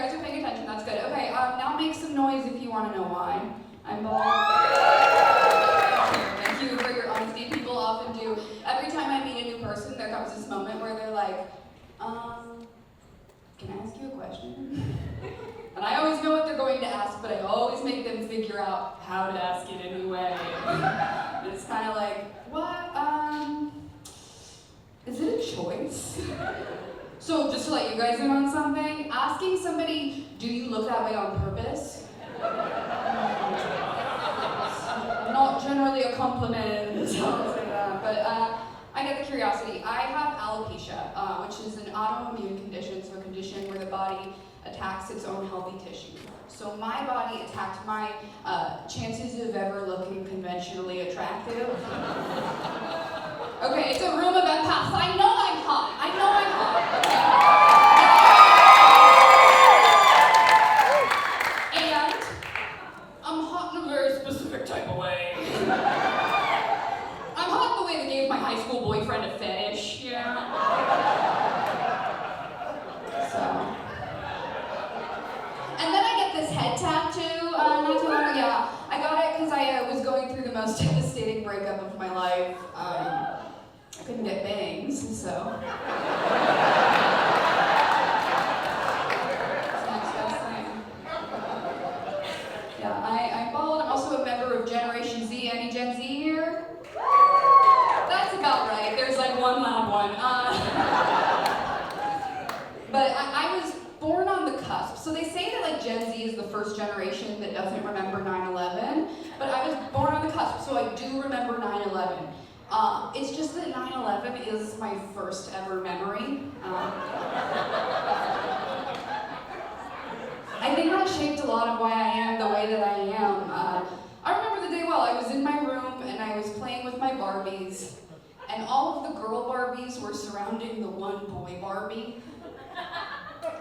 guys are paying attention, that's good. Okay, now make some noise if you want to know why. I'm bald. Thank you for your honesty. People often do. Every time I meet a new person, there comes this moment where they're like, can I ask you a question? And I always know what they're going to ask, but I always make them figure out how to ask it anyway. And it's kind of like, what? Is it a choice? So just to let you guys in on something, asking somebody, do you look that way on purpose? Not generally a compliment, I'll say that, but I get the curiosity. I have alopecia, which is an autoimmune condition, so a condition where the body attacks its own healthy tissue. So my body attacked my chances of ever looking conventionally attractive. Okay, it's a room of empaths. I know I'm hot. I know I'm hot. Okay? And I'm hot in a very specific type of way. I'm hot the way that gave my high school boyfriend a fetish. Yeah. So. And then I get this head tattoo not too long ago. Yeah, I got it because I was going through the most devastating breakup of my life. I couldn't get bangs, so. It's the next best thing. Yeah, I'm bald. I'm also a member of Generation Z. Any Gen Z here? That's about right. There's like one loud one. But I was born on the cusp. So they say that like Gen Z is the first generation that doesn't remember 9/11, but I was born on the cusp, so I do remember 9/11. It's just that 9/11 is my first ever memory. I think that shaped a lot of why I am the way that I am. I remember the day well. I was in my room and I was playing with my Barbies, and all of the girl Barbies were surrounding the one boy Barbie.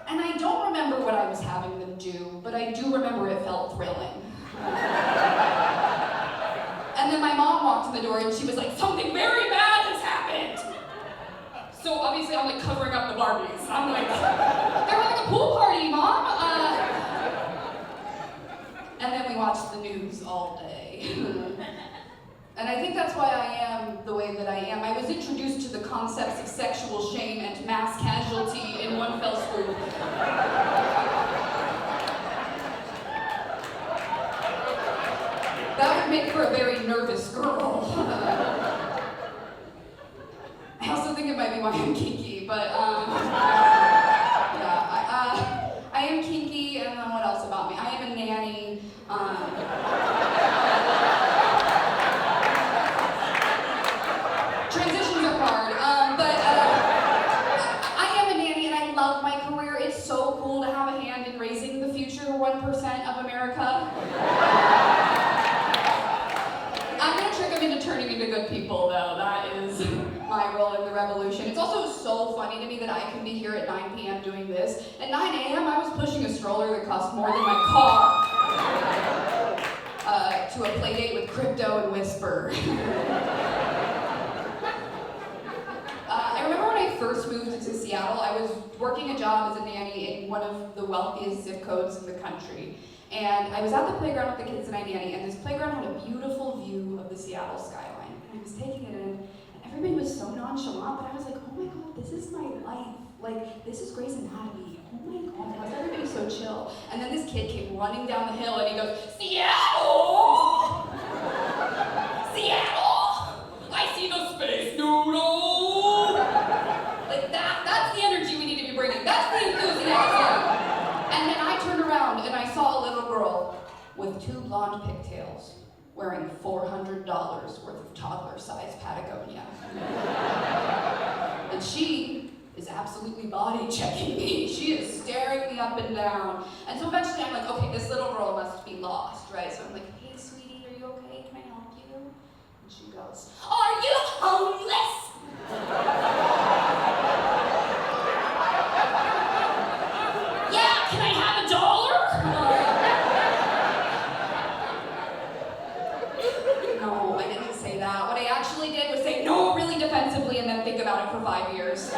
And I don't remember what I was having them do, but I do remember it felt thrilling. And then my mom walked in the door and she was like, something very bad has happened. So obviously I'm like covering up the Barbies. I'm like, they're having a pool party, Mom. And then we watched the news all day. And I think that's why I am the way that I am. I was introduced to the concepts of sexual shame and mass casualty in one fell swoop. That would make for a very nervous girl. I also think it might be why I'm kinky, but yeah, I am kinky, and then what else about me? I am a nanny. Transitions are hard, but I am a nanny, and I love my career. It's so cool to have a hand in raising the future 1% of America. I'm gonna trick them into turning into good people, though. That is my role in the revolution. It's also so funny to me that I can be here at 9 p.m. doing this. At 9 a.m., I was pushing a stroller that cost more than my car to a play date with Crypto and Whisper. I remember when I first moved to Seattle, I was working a job as a nanny in one of the wealthiest zip codes in the country. And I was at the playground with the kids and I nanny, and this playground had a beautiful view of the Seattle skyline. And I was taking it in, and everybody was so nonchalant, but I was like, oh my God, this is my life. Like, this is Grey's Anatomy. Oh my God, how's everybody so chill? And then this kid came running down the hill and he goes, Seattle! Seattle! I see the space noodle! Like that's the energy we need to be bringing. That's the enthusiasm. And then I turned around and I saw a little girl with 2 blonde pigtails wearing $400 worth of toddler-sized Patagonia. And she is absolutely body checking me. She is staring me up and down. And so eventually I'm like, okay, this little girl must be lost, right? So I'm like, hey, sweetie, are you okay? Can I help you? And she goes, are you homeless? Yeah, can I have $1? No, I didn't say that. What I actually did was say no really defensively and then think about it for 5 years.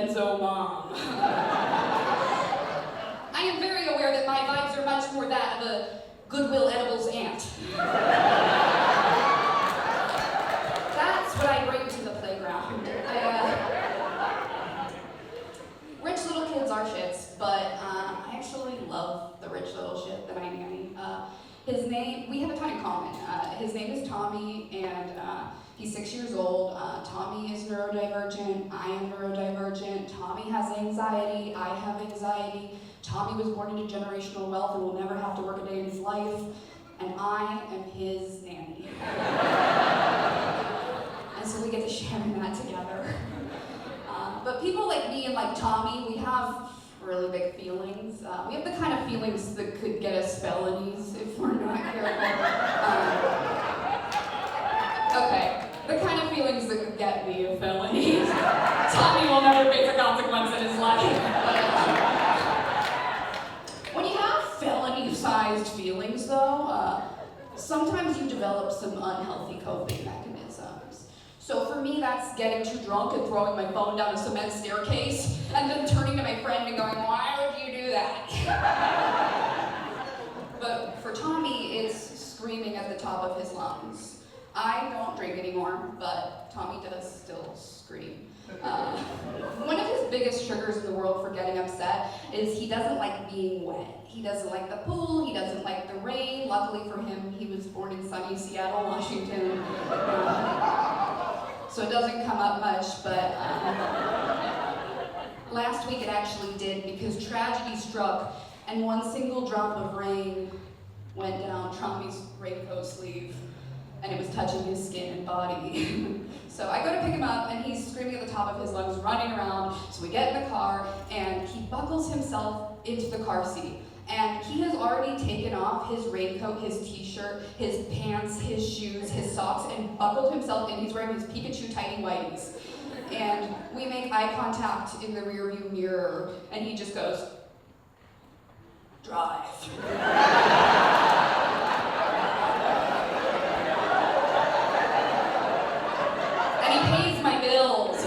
benzo mom. I am very aware that my vibes are much more that of a Goodwill Edibles aunt. That's what I bring to the playground. Rich little kids are shits, but I actually love the rich little shit that I nanny. His name, we have a ton in common. His name is Tommy, and he's 6 years old. Tommy is neurodivergent, I am neurodivergent. Tommy has anxiety, I have anxiety. Tommy was born into generational wealth and will never have to work a day in his life, and I am his nanny. And so we get to share in that together. But people like me and like Tommy, we have really big feelings. We have the kind of feelings that could get us felonies if we're not careful. Okay, the kind of feelings that could get me a felony. Tommy will never face a consequence in his life. When you have felony-sized feelings, though, sometimes you develop some unhealthy coping mechanisms. So for me, that's getting too drunk and throwing my phone down a cement staircase, and then turning to my friend and going, "Why would you do that?" But for Tommy, it's screaming at the top of his lungs. I don't drink anymore, but Tommy does still scream. One of his biggest triggers in the world for getting upset is he doesn't like being wet. He doesn't like the pool, he doesn't like the rain. Luckily for him, he was born in sunny Seattle, Washington. So it doesn't come up much, but last week it actually did, because tragedy struck and one single drop of rain went down Tommy's raincoat sleeve, and it was touching his skin and body. So I go to pick him up, and he's screaming at the top of his lungs, running around. So we get in the car, and he buckles himself into the car seat. And he has already taken off his raincoat, his t-shirt, his pants, his shoes, his socks, and buckled himself in. He's wearing his Pikachu tighty whities. And we make eye contact in the rearview mirror, and he just goes, "Drive." And he pays my bills.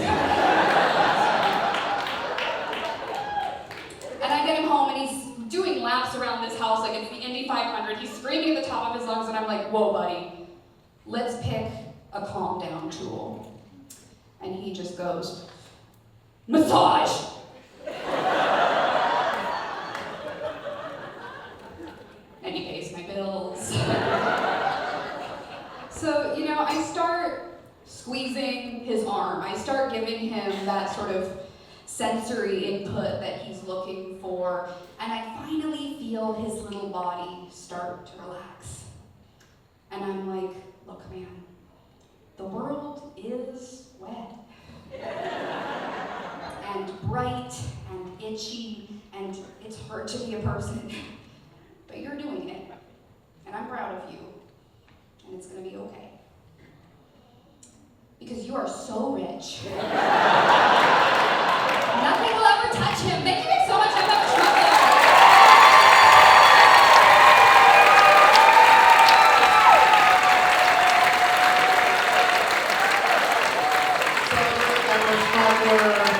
And I get him home, and he's doing laps around this house like it's the Indy 500. He's screaming at the top of his lungs, and I'm like, "Whoa, buddy, let's pick a calm down tool." And he just goes, "Massage." And he pays my bills. So, I start squeezing his arm. I start giving him that sort of sensory input that he's looking for, and I finally feel his little body start to relax. And I'm like, "Look, man, the world is wet. And bright and itchy, and it's hard to be a person. But you're doing it, and I'm proud of you, and it's gonna be okay. Because you are so rich. Nothing will ever touch him." Thank you guys so much. I'm Dr. Schmuckler. Schmuckler.